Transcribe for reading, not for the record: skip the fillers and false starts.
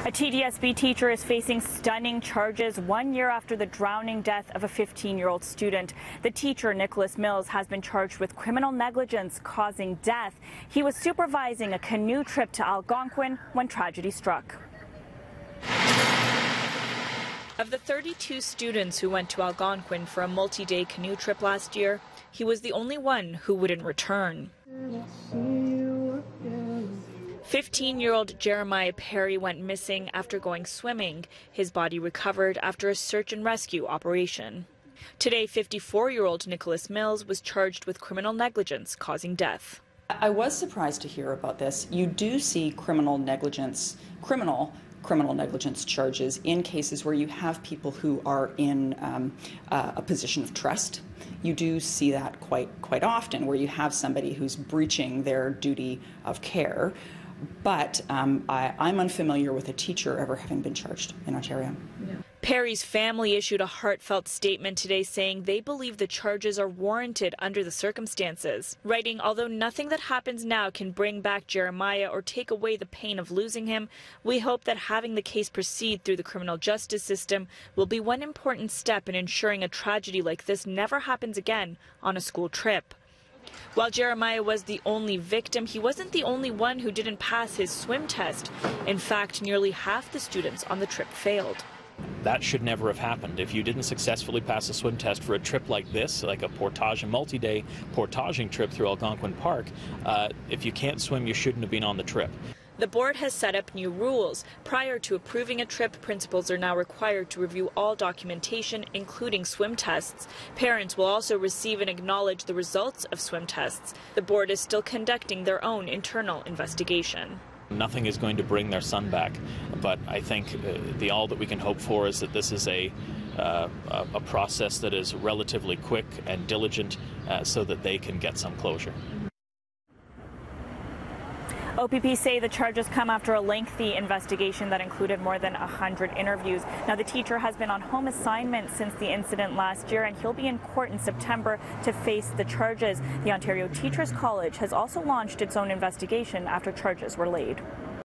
A TDSB teacher is facing stunning charges 1 year after the drowning death of a 15-year-old student. The teacher, Nicholas Mills, has been charged with criminal negligence causing death. He was supervising a canoe trip to Algonquin when tragedy struck. Of the 32 students who went to Algonquin for a multi-day canoe trip last year, he was the only one who wouldn't return. 15-year-old Jeremiah Perry went missing after going swimming. His body recovered after a search and rescue operation. Today, 54-year-old Nicholas Mills was charged with criminal negligence causing death. I was surprised to hear about this. You do see criminal negligence charges in cases where you have people who are in a position of trust. You do see that quite often, where you have somebody who's breaching their duty of care. But I'm unfamiliar with a teacher ever having been charged in Ontario. Yeah. Perry's family issued a heartfelt statement today saying they believe the charges are warranted under the circumstances, writing, "Although nothing that happens now can bring back Jeremiah or take away the pain of losing him, we hope that having the case proceed through the criminal justice system will be one important step in ensuring a tragedy like this never happens again on a school trip." While Jeremiah was the only victim, he wasn't the only one who didn't pass his swim test. In fact, nearly half the students on the trip failed. That should never have happened. If you didn't successfully pass a swim test for a trip like this, like a multi-day portaging trip through Algonquin Park, if you can't swim, you shouldn't have been on the trip. The board has set up new rules. Prior to approving a trip, principals are now required to review all documentation, including swim tests. Parents will also receive and acknowledge the results of swim tests. The board is still conducting their own internal investigation. Nothing is going to bring their son back, but I think all that we can hope for is that this is a process that is relatively quick and diligent so that they can get some closure. OPP say the charges come after a lengthy investigation that included more than 100 interviews. Now, the teacher has been on home assignment since the incident last year, and he'll be in court in September to face the charges. The Ontario Teachers College has also launched its own investigation after charges were laid.